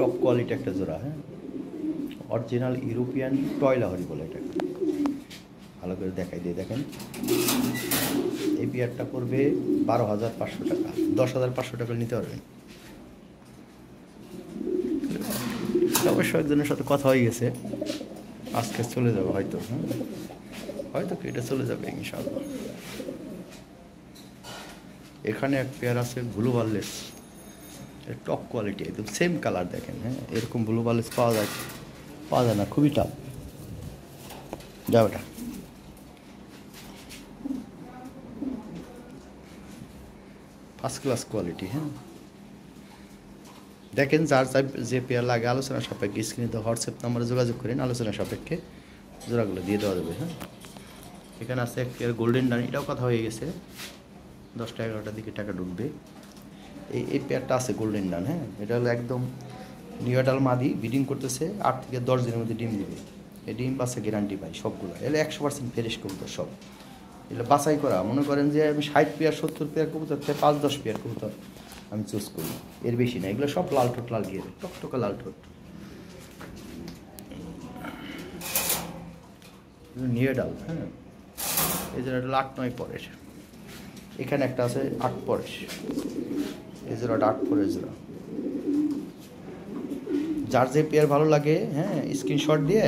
Top quality একটা জোড়া, হ্যাঁ, অরিজিনাল ইউরোপিয়ান টয় লাহরি বলে এটাকে। ভালো করে দেখাই দিয়ে দেখেন, এই পেয়ারটা পড়বে 12,500 টাকা। 10,500 টাকা নিতে পারবেন। অবশ্য একজনের সাথে কথা হয়ে গেছে, আজকে চলে যাবে হয়তো, হ্যাঁ, হয়তো এটা চলে যাবে ইনশাআল্লাহ। এখানে এক পেয়ার আছে ব্লু বার্লেস, টপ কোয়ালিটি, একদম সেম কালার দেখেন, হ্যাঁ, এরকম ব্লু বার্লেস পাওয়া যায় না, খুবই টাফ। যাও এটা ফার্স্ট ক্লাস কোয়ালিটি, হ্যাঁ। দেখেন যার যে পেয়ার লাগে আলোচনা সাপেক্ষে স্ক্রিনে তো হোয়াটসঅ্যাপ নাম্বারে যোগাযোগ করেন, আলোচনা সাপেক্ষে জোড়াগুলো দিয়ে দেওয়া যাবে, হ্যাঁ। এখানে আছে এক পেয়ার গোল্ডেন ডান, এটাও কথা হয়ে গেছে, 10টা 11টার দিকে টাকা ঢুকবে। এই পেয়ারটা আছে গোল্ডেন ডান, হ্যাঁ, এটা হলো একদম নিউটাল মাদি, ব্রিডিং করতেছে, 8 থেকে 10 দিনের মধ্যে ডিম দিবে। এই ডিম বাচ্চা গ্যারান্টি পাই সবগুলো, এগুলো 100% ফ্রেশ কবুতর সব, এগুলো বাছাই করা। মনে করেন যে আমি 60 পেয়ার 70 পেয়ার কবুতর থেকে 5-10 পেয়ার কবুতর আমি চুজ করি, এর বেশি না। এগুলো সব লাল ঠোঁট, লাল গিয়ে টকটকা লাল ঠোঁট, নিউডাল, হ্যাঁ। এই যে এটা 8-9 পরের, এখানে একটা আছে 8 পরের, এই জোড়াটা 8 পরের জোড়া। যার যে পেয়ার ভালো লাগে, হ্যাঁ, স্ক্রিনশট দিয়ে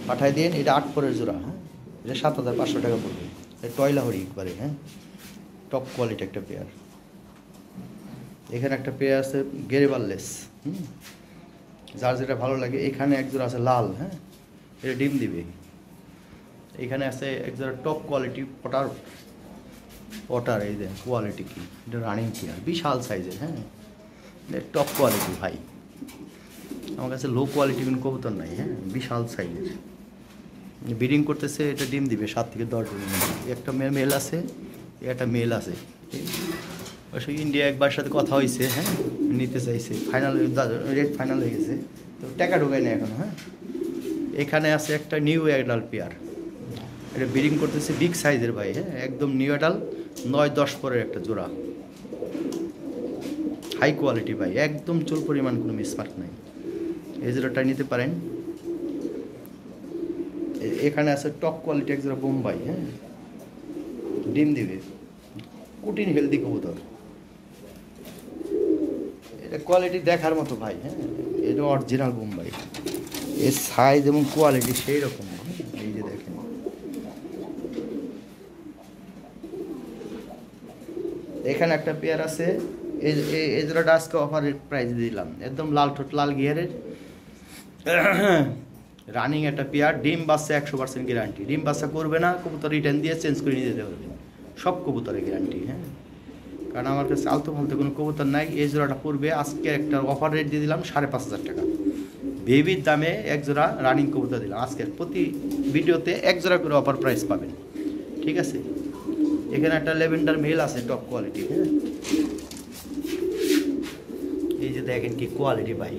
পাঠাই দিন। এটা 8 পরের জোড়া, হ্যাঁ, এটা 7,500 টাকা পড়বে। টয় লাহরি একবারে, হ্যাঁ, টপ কোয়ালিটি একটা পেয়ার। এখানে একটা পেয়ার আছে গেরে বার্লেস, যার যেটা ভালো লাগে। এখানে এক জোড়া আছে লাল, হ্যাঁ, এটা ডিম দিবে। এখানে আছে এক জোড়া টপ কোয়ালিটি পটার, এই যে কোয়ালিটি কি, এটা রানিং পেয়ার, বিশাল সাইজের, হ্যাঁ, টপ কোয়ালিটি ভাই। আমার কাছে লো কোয়ালিটি কোনো কবুতর নাই, হ্যাঁ, বিশাল সাইজের, ব্রিডিং করতেছে, এটা ডিম দিবে 7 থেকে 10 দিনের মধ্যে। একটা মেল আছে, একটা মেল আছে। অবশ্য ইন্ডিয়া একবার সাথে কথা হয়েছে, হ্যাঁ, নিতে চাইছে, ফাইনাল রেট ফাইনাল হয়ে গেছে, তো টাকা ঢোকায় না এখনো, হ্যাঁ। এখানে আছে একটা নিউ অ্যাডাল্ট পেয়ার, এটা ব্রিডিং করতেছে, বিগ সাইজের ভাই, হ্যাঁ, একদম নিউ অ্যাডাল্ট 9-10 পরের একটা জোড়া, হাই কোয়ালিটি ভাই, একদম চুল পরিমাণ কোনো মিসমার্ক নাই। এই জোড়াটা নিতে পারেন। এখানে আছে টপ কোয়ালিটি এক জোড়া বোম্বাই, হ্যাঁ, ডিম দিবে, কুটিন হেলদি কবুতর, এটা কোয়ালিটি দেখার মতো ভাই, হ্যাঁ, এটা অরিজিনাল বোম্বাই, এর সাইজ এবং কোয়ালিটি সেই রকম, এই যে দেখেন। এখানে একটা পেয়ার আছে, এই জোড়াটা আজকে অফারের প্রাইস দিলাম, একদম লাল ঠোঁট, লাল গিয়ারের, রানিং একটা পেয়ার, ডিম বাচ্চা 100% গ্যারান্টি, ডিম বাচ্চা করবে না, কবুতর রিটার্ন দিয়ে চেঞ্জ করে নিয়ে যেতে পারবেন, সব কবুতরের গ্যারান্টি, হ্যাঁ, কারণ আমার কাছে আলতু ফালতু কোনো কবুতর নাই। এই জোড়াটা পড়বে আজকে একটা অফার রেট দিয়ে দিলাম 5,500 টাকা, বেবির দামে এক জোড়া রানিং কবুতর দিলাম। আজকের প্রতি ভিডিওতে এক জোড়া করে অফার প্রাইস পাবেন, ঠিক আছে। এখানে একটা ল্যাভেন্ডার মেল আছে টপ কোয়ালিটি, হ্যাঁ, এই যে দেখেন কি কোয়ালিটি ভাই।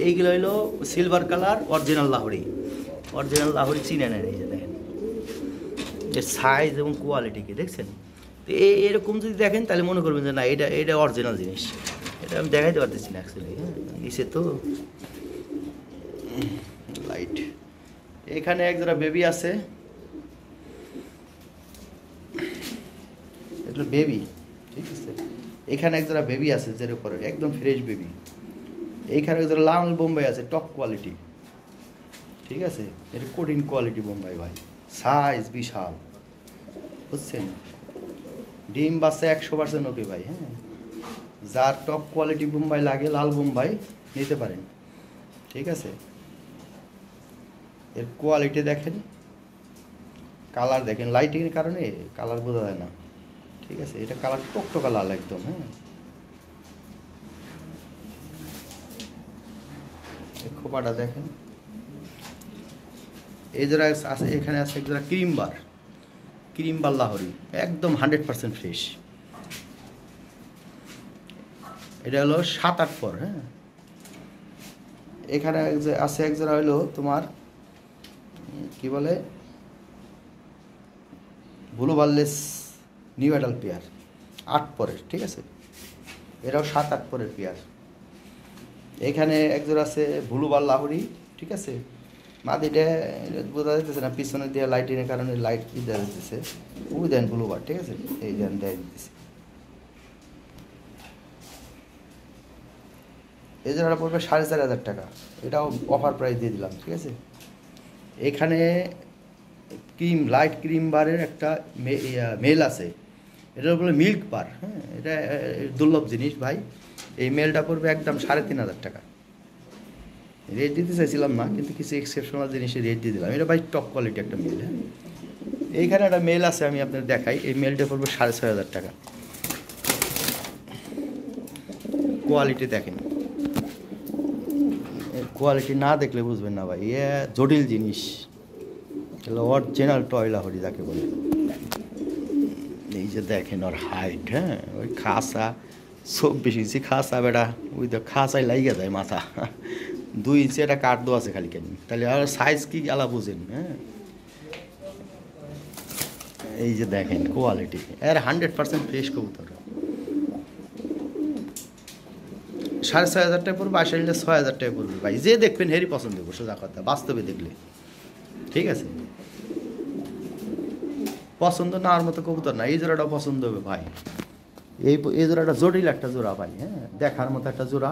এইগুলো হলো সিলভার কালার অরিজিনাল লাহোরি চিনে নেন, এই যে দেখেন এর সাইজ এবং কোয়ালিটি কি দেখছেন। তো এরকম যদি দেখেন তাহলে মনে করবেন যে না, এটা অরিজিনাল জিনিস, এটা আমি দেখাইতে পারতেছি না অ্যাকচুয়ালি, হ্যাঁ, ইসে তো লাইট। এখানে এক জোড়া বেবি আছে, এটা বেবি, ঠিক আছে। এখানে এক জোড়া বেবি আছে যের উপরে একদম ফ্রেশ বেবি। এইখানে এক জোড়া লাল বোম্বাই আছে টপ কোয়ালিটি, ঠিক আছে, এটা কঠিন কোয়ালিটি বোম্বাই ভাই, সাইজ বিশাল, বুঝছেন। ডিম বাচ্চা 100% ওকে ভাই, হ্যাঁ, যার টপ কোয়ালিটি বোম্বাই লাগে, লাল বোম্বাই নিতে পারেন, ঠিক আছে। এর কোয়ালিটি দেখেন, কালার দেখেন, লাইটিংয়ের কারণে কালার বোঝা যায় না, ঠিক আছে। এটা কালার টকটকা লাল একদম, হ্যাঁ, খোপাটা দেখেন। এই জোড়া আছে, এখানে আছে এক জোড়া ক্রিম বার লাহোরি, একদম 100% ফ্রেশ, এটা হলো 7-8 পর, হ্যাঁ। এখানে আছে এক জোড়া হলো তোমার কি বলে ব্লু বার্লেস নিউ অ্যাডাল্ট পেয়ার, 8 পরের, ঠিক আছে, এরাও 7-8 পরের পেয়ার। এখানে একজোড়া আছে ব্লুবার লাহোরি, ঠিক আছে। মাদিটা বোঝা যাইতেছে না, পিছনে দিয়ে লাইটিংয়ের কারণে লাইট দেওয়া যাইতেছে। ওই দেন ব্লুবার, ঠিক আছে, এই দেন দেয় দিতেছে। এই জোড়াটা পড়বে 4,500 টাকা, এটাও অফার প্রাইস দিয়ে দিলাম, ঠিক আছে। এখানে ক্রিম লাইট ক্রিম বারের একটা মেল আছে, এটা বলে মিল্ক বার, হ্যাঁ, এটা দুর্লভ জিনিস ভাই। এই মেলটা পড়বে একদম 3,500 টাকা। রেট দিতে চাইছিলাম না, কিন্তু কিছু এক্সেপশনাল জিনিসের রেট দিয়ে দিলাম। এটা ভাই টপ কোয়ালিটি একটা মেল, হ্যাঁ। এইখানে একটা মেল আছে, আমি আপনাদের দেখাই। এই মেলটা পড়বে 6,500 টাকা। কোয়ালিটি দেখেন, কোয়ালিটি না দেখলে বুঝবেন না ভাই, এ জটিল জিনিস। এগুলো অরিজিনাল টয় লাহোরি যাকে বলে। এই যে দেখেন ওর হাইট, হ্যাঁ, ওই খাসা 24 ইঞ্চি খাসা, বেটা ওই তো খাসাই লাগিয়ে যায় মাথা। 2 ইঞ্চি একটা কাঠ দো আছে খালি, কেন তাহলে আর সাইজ কি আলা বুঝেন, হ্যাঁ। এই যে দেখেন কোয়ালিটি, এর 100% ফ্রেশ কবুতর। 6,500 টাকা পড়বে, 6,000 টাকা পড়বে ভাই। যে দেখবেন হেরি পছন্দ হবে, সোজা কথা, বাস্তবে দেখলে, ঠিক আছে। পছন্দ না হওয়ার মতো কবুতর না, এই জোড়াটাও পছন্দ হবে ভাই। এই জোড়াটা জটিল একটা জোড়া ভাই, হ্যাঁ, দেখার মতো একটা জোড়া।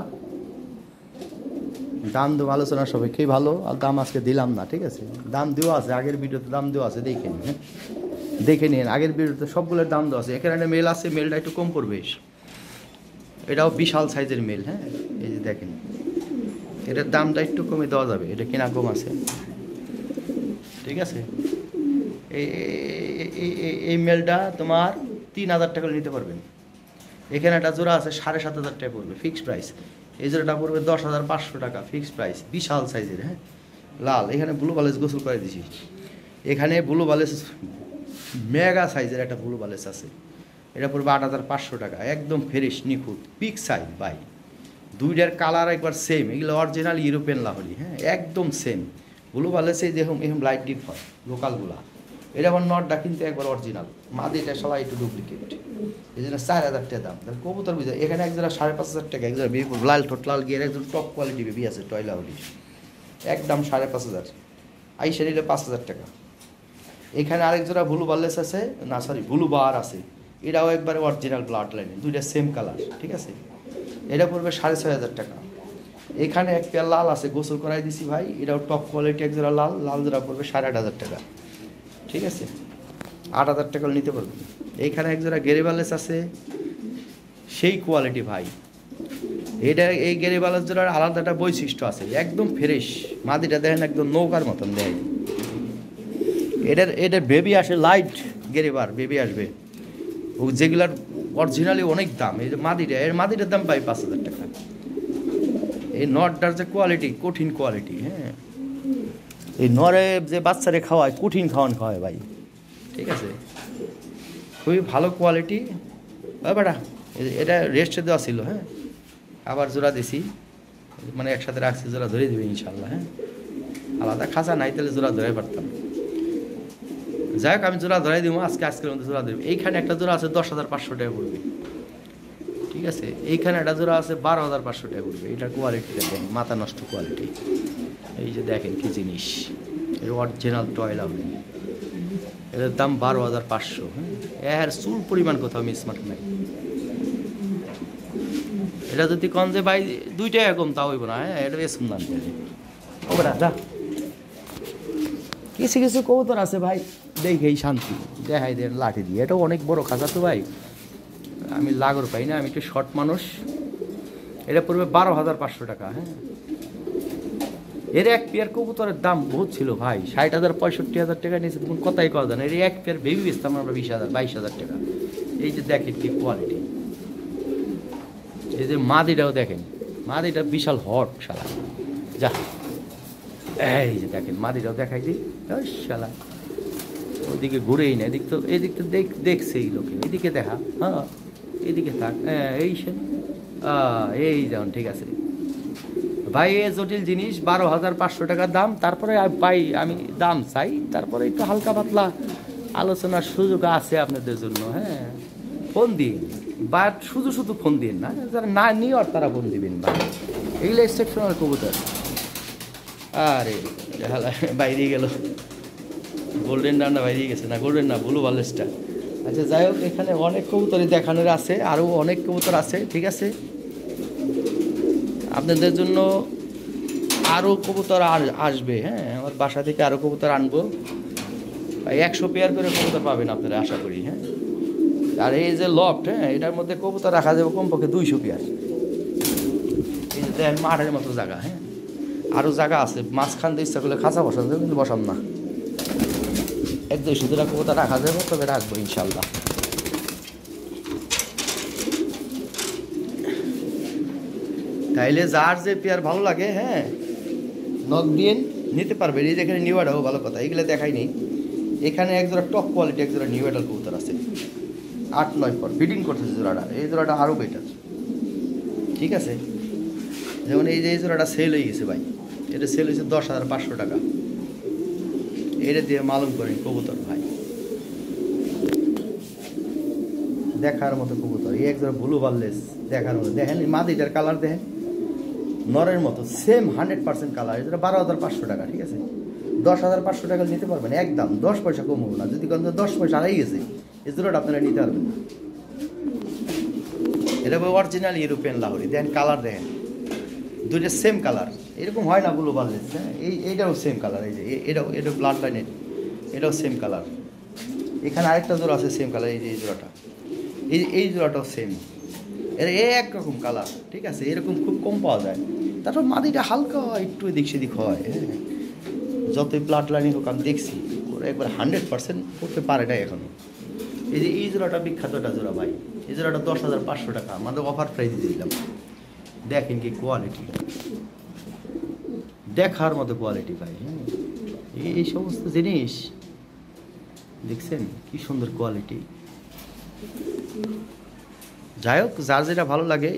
দাম দেবো আলোচনা সবাইকেই ভালো, আর দাম আজকে দিলাম না, ঠিক আছে। দাম দেওয়া আছে, আগের ভিডিওতে দাম দেওয়া আছে, দেখে নিন, হ্যাঁ, দেখে নিন। আগের ভিডিওতে সবগুলোর দাম দেওয়া আছে। এখানে একটা মেল আছে, মেলটা একটু কম পড়বে, এটাও বিশাল সাইজের মেল, হ্যাঁ। এই যে দেখেন, এটার দামটা একটু কমে দেওয়া যাবে, এটা কেনা কম আছে, ঠিক আছে। এই মেলটা তোমার 3,000 টাকা নিতে পারবেন। এখানে একটা জোড়া আছে 7,500 টাকা পড়বে, ফিক্সড প্রাইস। এই জোড়াটা পড়বে 10,500 টাকা, ফিক্সড প্রাইস, বিশাল সাইজের, হ্যাঁ, লাল। এখানে ব্লু বালেস গোসল করে দিছি। এখানে ব্লু বালেস মেগা সাইজের একটা ব্লু বালেস আছে, এটা পড়বে 8,500 টাকা, একদম ফ্রেশ নিখুঁত পিক সাইজ ভাই। দুইটার কালার একবার সেম, এগুলো অরিজিনাল ইউরোপিয়ান লাহোরি, হ্যাঁ, একদম সেম। ব্লু বালেসে দেখুন এরকম লাইট ডিপ হয় লোকালগুলা, এটা আমার নটটা কিন্তু একবার অরিজিনাল, মাদিটা সবাই একটু ডুপ্লিকেট। এই জন্য 4,000 টাকা দাম। তাহলে কবুতর বুঝে, এখানে একজোড়া 5,500 টাকা, একজোড়া বেবি লাল ঠোঁট লাল গিয়ে একজন টপ কোয়ালিটি বেবি আছে টয় লাহোরি, একদম 5,500। আইসা নিলে 5,000 টাকা। এখানে আরেক জোড়া ব্লু বালেস আছে, না সরি ব্লু বার আছে, এটাও একবারে অরিজিনাল ব্লাড লাইনের, দুইটা সেম কালার, ঠিক আছে। এটা পড়বে 6,500 টাকা। এখানে এক পেয়ার লাল আছে, গোসল করাই দিছি ভাই, এটাও টপ কোয়ালিটি, এক জোড়া লাল, লাল জোড়া পড়বে 8,500 টাকা, ঠিক আছে। 8,000 টাকা নিতে পারবেন। এইখানে এক জোড়া গেরিবালেস আছে, সেই কোয়ালিটি ভাই। এটা এই গেরিবালেস জোড়ার আলাদা একটা বৈশিষ্ট্য আছে, একদম ফ্রেশ। মাদিটা দেখেন একদম নৌকার মতন দেয়। এটার বেবি আসে লাইট গেরিবার বেবি আসবে, ও যেগুলার অরিজিনালি অনেক দাম। এই যে মাদিটা, এর মাদিটার দাম পাই 5,000 টাকা। এই নটটার যে কোয়ালিটি, কঠিন কোয়ালিটি, হ্যাঁ। এই নরে যে বাচ্চারে খাওয়ায়, কঠিন খাওয়ায় ভাই, ঠিক আছে, খুবই ভালো কোয়ালিটি। বেটা এটা রেস্টে দেওয়া ছিল, হ্যাঁ, আবার জোড়া দিছি, মানে একসাথে রাখছি, জোড়া ধরে দেবে ইনশাল্লাহ, হ্যাঁ। আলাদা খাঁচা নাই, তাহলে জোড়া ধরে পারতাম। যাই হোক, আমি জোড়া ধরাই দিব আজকের মধ্যে জোড়া দেবো। এইখানে একটা জোড়া আছে 10,500 টাকা পড়বে, ঠিক আছে। এইখানে একটা জোড়া আছে 12,500 টাকা পড়বে। এটার কোয়ালিটি দেখেন, মাথা নষ্ট কোয়ালিটি। এই যে দেখেন কি জিনিস, এর অরিজিনাল টয় লাহোরি, এটার দাম 12,500, হ্যাঁ। এর চুল পরিমাণ কোথাও মিসমার্ক নাই। এটা যদি কন যে ভাই 2 টাকা কম, তা হইব না, হ্যাঁ, এটা বেশ দাম দেবে। ও বেটা যা, কিছু কিছু কবুতর আছে ভাই, দেখেই শান্তি, দেখাই দেন লাঠি দিয়ে। এটাও অনেক বড় খাঁচা তো ভাই, আমি লাগর পাই না, আমি একটু শর্ট মানুষ। এটা পড়বে 12,500 টাকা, হ্যাঁ। এর এক পেয়ার কবুতরের দাম বহুত ছিল ভাই, 60,000 65,000 টাকা নিয়েছে, তখন কথাই কথা না। এর এক পেয়ার বেবি বেচতাম আমরা 20,000 22,000 টাকা। এই যে দেখেন কি কোয়ালিটি। এই যে মাদিটাও দেখেন, মাদিটা বিশাল হট শালা, যা। এই যে দেখেন মাদিটাও দেখাই দিই, শালা ওদিকে ঘুরেই না, এদিক তো দেখছে এই লোকে, এদিকে দেখা, হ্যাঁ, এদিকে থাক, হ্যাঁ, এই যেমন, ঠিক আছে ভাই। এ জটিল জিনিস, 12,500 টাকার দাম। তারপরে ভাই আমি দাম চাই, তারপরে একটু হালকা পাতলা আলোচনার সুযোগ আছে আপনাদের জন্য, হ্যাঁ, ফোন দিন। বাট শুধু শুধু ফোন দিন না, যারা না নিয়ে আর তারা ফোন দিবেন ভাই, এগুলো এক্সেপশনাল কবুতর। আরে বাইরে গেল, গোল্ডেন ডান্ডা বাইরে গেছে, না গোল্ডেন না, ব্লু বার্লেসটা। আচ্ছা যাই হোক, এখানে অনেক কবুতরই দেখানোর আছে, আরও অনেক কবুতর আছে, ঠিক আছে। আপনাদের জন্য আরও কবুতর আসবে, হ্যাঁ, আমার বাসা থেকে আরও কবুতর আনবো, 100 পেয়ার করে কবুতর পাবেন আপনারা আশা করি, হ্যাঁ। আর এই যে লফট, হ্যাঁ, এটার মধ্যে কবুতর রাখা যাবে কমপক্ষে 200 পেয়ার। এই যে দেখেন মাঠের মতো জায়গা, হ্যাঁ, আরও জায়গা আছে, মাঝখান দিয়ে ইচ্ছা করলে খাঁচা বসান যাবে, কিন্তু বসান না, 1-200 টাকা কবুতর রাখা যাবে, তবে রাখবো ইনশাল্লাহ। তাইলে যার যে পেয়ার ভালো লাগে, হ্যাঁ, নক দিয়ে নিতে পারবে। এই যেখানে নিউ অ্যাডালও ভালো কথা, এগুলো দেখাই নেই। এখানে একজোড়া টপ কোয়ালিটি একজোড়া নিউ অ্যাডাল কবুতর আছে, 8-9 পর ফিটিং করতেছে জোড়াটা, এই জোড়াটা আরও বেটার, ঠিক আছে। যেমন এই যে এই জোড়াটা সেল হয়ে গেছে ভাই, এটা সেল হয়েছে 10,500 টাকা, এটা দিয়ে মালুম করেন কবুতর ভাই, দেখার মতো কবুতর। এই একজোড়া ব্লু বার্লেস দেখার মতো, দেখেন মাদিটার কালার দেখেন, নরের মতো সেম 100% কালার। এটা 12,500 টাকা, ঠিক আছে। 10,500 টাকা নিতে পারবেন একদম, 10 পয়সা কম হবে না। যদি কোনো 10 পয়সা হারিয়ে গেছে, এই জোড়াটা আপনারা নিতে পারবেন না। এটা অরিজিনাল ইউরোপিয়ান লাহোরি, দেখেন কালার দেখেন, দুইটা সেম কালার, এরকম হয় না ব্লু বার্লেস, হ্যাঁ। এইটাও সেম কালার, এই যে এটাও ব্লাড লাইনের, এটাও সেম কালার। এখানে আরেকটা জোড়া আছে সেম কালার, এই যে এই জোড়াটা, এই জোড়াটাও সেম, এর একরকম কালার, ঠিক আছে। এরকম খুব কম পাওয়া যায়। তারপর মাদিটা হালকা একটু এদিক সেদিক হয়, হ্যাঁ, যতই ব্লাড লাইনিং হোক, আমি দেখছি ওরা একবার 100% করতে পারে না এখনো। এই যে এই জোড়াটা বিখ্যাত একটা জোড়া ভাই, এই জোড়াটা 10,500 টাকা, আমাদের অফার প্রাইস দিয়ে দিলাম। দেখেন কি কোয়ালিটি, দেখার মতো কোয়ালিটি ভাই, হ্যাঁ। এই সমস্ত জিনিস দেখছেন কি সুন্দর কোয়ালিটি। যাই হোক, যার যেটা ভালো লাগে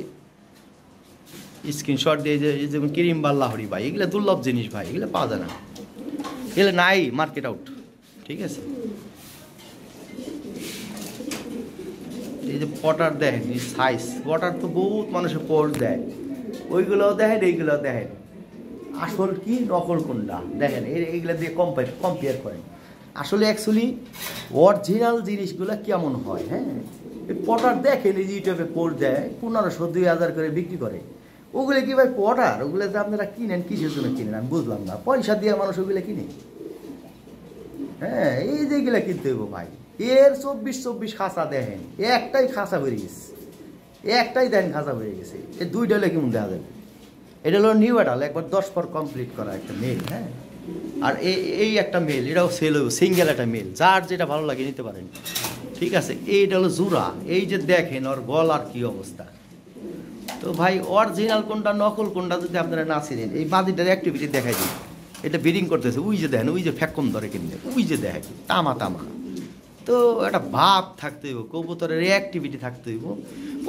স্ক্রিনশট দিয়ে, যে যেমন ক্রিম বা লাহোরি ভাই, এগুলো দুর্লভ জিনিস ভাই, এগুলো পাওয়া যায় না, এগুলো নাই, মার্কেট আউট, ঠিক আছে। এই যে পটার দেখেন, এই সাইজ পটার তো বহুত মানুষের পর দেয়, ওইগুলোও দেখেন, এইগুলোও দেখেন, আসল কি নকল কোনটা দেখেন, এইগুলো দিয়ে কম্পেয়ার করেন। আসলে অ্যাকচুয়ালি অরিজিনাল জিনিসগুলো কেমন হয়, হ্যাঁ। এই পটার দেখেন, এই যে ইউটিউবে পোর দেয় 1500-2000 করে বিক্রি করে, ওগুলো কি ভাই পটার? ওগুলো যে আপনারা কিনেন কিসের জন্য কিনেন আমি বুঝলাম না, পয়সা দিয়ে মানুষ ওগুলো কিনে, হ্যাঁ। এই যে এগুলো কিনতে হইব ভাই, এর 24 খাঁচা দেখেন, একটাই খাঁচা বেরিয়ে গেছে, একটাই দেখেন খাঁচা বেরিয়ে গেছে, এই 2 ডালে কেমন দেখা যাবে। এটা হলো নিউ অ্যাডাল, একবার 10 পর কমপ্লিট করা একটা মেল, হ্যাঁ। আর এই একটা মেল, এটাও সেল হইব, সিঙ্গেল একটা মেল, যার যেটা ভালো লাগে নিতে পারেন, ঠিক আছে। এইটা হলো জোড়া, এই যে দেখেন ওর গলার কি অবস্থা। তো ভাই অরিজিনাল কোনটা নকল কোনটা যদি আপনারা না চিনেন, এই বাদিটার অ্যাক্টিভিটি দেখাই দিন, এটা ব্রিডিং করতেছে, ওই যে দেখেন, ওই যে ফ্যাকম ধরে কিনলে, ওই যে দেখেন তামা। তো একটা ভাব থাকতে হইব, কবুতরের অ্যাক্টিভিটি থাকতে হইব,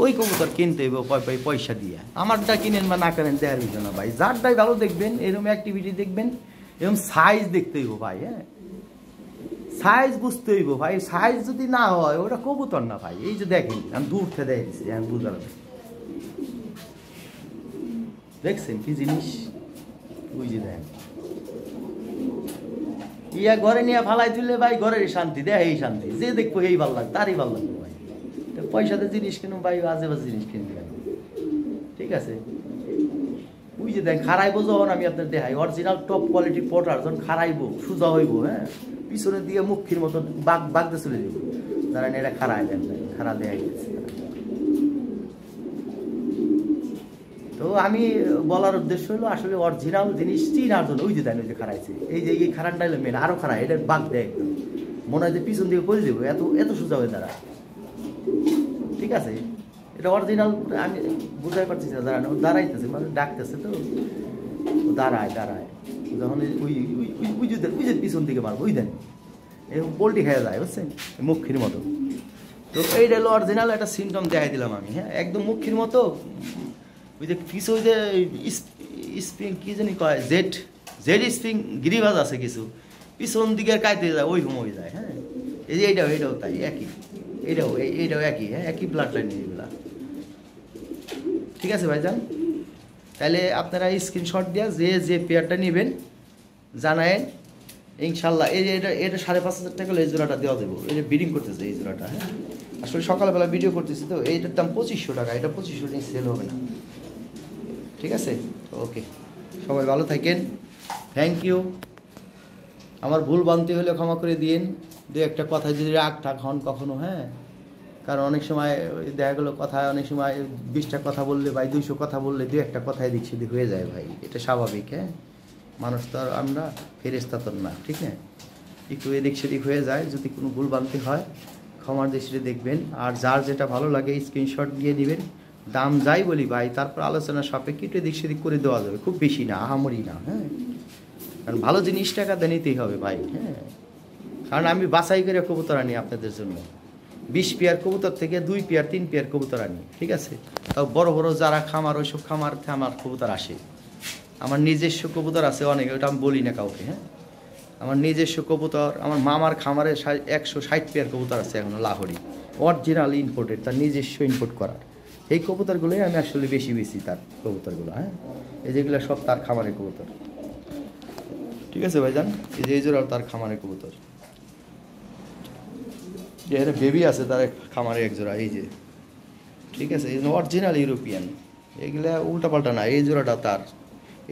ওই কবুতর কিনতে হইব পয়সা দিয়ে। আমারটা কিনেন বা না কেনেন দেওয়ার বিষয় না ভাই, যারটাই ভালো দেখবেন, এরকম অ্যাক্টিভিটি দেখবেন, এরকম সাইজ দেখতে হইব ভাই, হ্যাঁ। সাইজ বুঝতে হইব ভাই, সাইজ যদি না হয় ওটা কবুতর না ভাই। এই যে দেখেন, আমি দূর থেকে দেখে দিচ্ছি, আমি বুঝতে দেখছেন কি জিনিস, ওই যে দেখেন, ইয়া ঘরে নিয়ে ফালাই তুললে ভাই ঘরের শান্তি, দেয় এই শান্তি, যে দেখবো এই ভালো লাগে, তারই ভালো লাগবে ভাই। পয়সাতে জিনিস কিনো ভাই, আজে বাজে জিনিস কিনবে, ঠিক আছে। ওই যে দেখ খারাইবো যখন আমি আপনার দেখাই, অরিজিনাল টপ কোয়ালিটি পটার যখন খারাইবো সোজা হইব, হ্যাঁ, পিছনের দিকে মুখির মতো বাগতে চলে যাবো, দাঁড়ান এটা খারাই দেন, খারা দেখাই গেছে। তো আমি বলার উদ্দেশ্য হলো আসলে অরিজিনাল জিনিস চিনার জন্য, ওই যে দেন, ওই যে খারাইছে, এই যে এই খারানটা হলো মেন, আরো খারাই, এটা বাগ দেয় একদম, মনে হয় যে পিছন দিকে করে দেবো, এত সোজা হয়ে দাঁড়ায়, ঠিক আছে। এটা অরিজিনাল, আমি বুঝাই পারছি না, দাঁড়াইতেছে মানে ডাকতেছে, তো দাঁড়ায় যখন ওই যে পিছন দিকে মারবো, ওই দেন এরকম পোল্ট্রি খেয়ে যায়, বুঝছেন, মুখির মতো। তো এইটা হলো অরিজিনাল একটা সিমটম দেখাই দিলাম আমি, হ্যাঁ, একদম মুখির মতো। ওই যে কিছু ওই যে স্প্রিং কি জানি কয়, জেড স্প্রিং গিরিবাজ আছে কিছু, পিছন দিকে কাইতে যায়, ওই হয়ে যায়, হ্যাঁ। এই যে এইটাও তাই একই, এইটাও একই, হ্যাঁ একই ব্লাড লাইন এইগুলা। ঠিক আছে ভাইজান, তাহলে আপনারা স্ক্রিনশট দিয়া যে পেয়ারটা নেবেন জানায়েন ইনশাল্লাহ। এই যে এটা 5,500 টাকা হলে এই জোড়াটা দেওয়া দেবো। এই যে বিডিং করতেছে এই জোড়াটা, হ্যাঁ আসলে সকালবেলা ভিডিও করতেছি তো, এইটার দাম 2500 টাকা, এটা 2500 নিয়ে সেল হবে না। ঠিক আছে, ওকে, সবাই ভালো থাকেন, থ্যাংক ইউ। আমার ভুল বানতে হলে ক্ষমা করে দিন, দু একটা কথা যদি রাগ টাগ হন কখনো, হ্যাঁ কারণ অনেক সময় দেখা গেলো কথায়, অনেক সময় 20টা কথা বললে ভাই 200 কথা বললে দু একটা কথা এদিক সেদিক হয়ে যায় ভাই, এটা স্বাভাবিক। হ্যাঁ মানুষ তো আর আমরা ফেরেশতা তো না, ঠিক না, একটু এদিক সেদিক হয়ে যায়, যদি কোনো ভুল বানতে হয় ক্ষমার দৃষ্টিতে দেখবেন। আর যার যেটা ভালো লাগে স্ক্রিনশট দিয়ে দিবেন, দাম যাই বলি ভাই তারপর আলোচনা সাপেক্ষে একটু এদিক সেদিক করে দেওয়া যাবে, খুব বেশি না, আহামরি না। হ্যাঁ কারণ ভালো জিনিস টাকা দিয়ে নিতেই হবে ভাই। হ্যাঁ কারণ আমি বাছাই করে কবুতর আনি আপনাদের জন্য, 20 পেয়ার কবুতর থেকে 2 পেয়ার 3 পেয়ার কবুতর আনি, ঠিক আছে। তাও বড় বড় যারা খামার, ওইসব খামার থেকে আমার কবুতর আসে। আমার নিজস্ব কবুতর আছে অনেক, ওটা আমি বলি না কাউকে। হ্যাঁ আমার নিজস্ব কবুতর, আমার মামার খামারে 160 পেয়ার কবুতর আছে এখনো লাহোরি, অরিজিনাল ইম্পোর্টেড, তার নিজস্ব ইম্পোর্ট করার। এই কবুতরগুলোই আমি আসলে বেশি তার কবুতরগুলো। হ্যাঁ এই যেগুলো সব তার খামারের কবুতর। ঠিক আছে ভাইজান, এই যে এই জোড়াও তার খামারের কবুতর। এখানে বেবি আছে তার খামারে এক জোড়া, এই যে ঠিক আছে, এই অরিজিনাল ইউরোপিয়ান, এগুলা উল্টাপাল্টা না। এই জোড়াটা তার,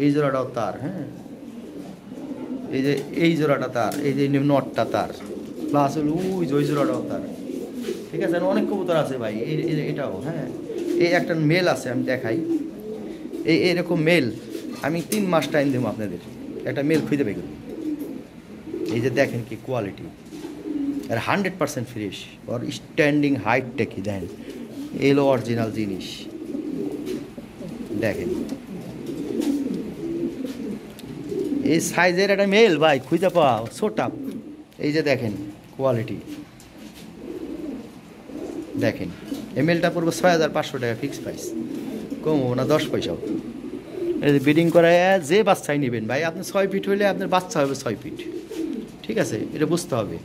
এই জোড়াটাও তার। হ্যাঁ এই যে এই জোড়াটা তার, এই যে নটটা তার, প্লাস হলো ওই জোড়াটাও তার। ঠিক আছে, অনেক কবুতর আছে ভাই, এটাও। হ্যাঁ এই একটা মেল আছে, আমি দেখাই, এরকম মেল আমি 3 মাস টাইম দেবো আপনাদের, একটা মেল খুঁজে পেয়ে গেল। এই যে দেখেন কি কোয়ালিটি, আর 100% ফ্রেশ, ওর স্ট্যান্ডিং হাইটটা কি দেন, এলো অরিজিনাল জিনিস। দেখেন এই সাইজের একটা মেল ভাই খুঁজে পাও ছোটা। এই যে দেখেন কোয়ালিটি, দেখেন এই মেলটা পড়বো 6,500 টাকা ফিক্স প্রাইস, কমবো না 10 পয়সাও। এই যে ব্রিডিং করায় যে বাচ্চাই নেবেন ভাই, আপনি 6 ফিট হইলে আপনার বাচ্চা হবে 6 ফিট। ঠিক আছে, এটা বুঝতে হবে।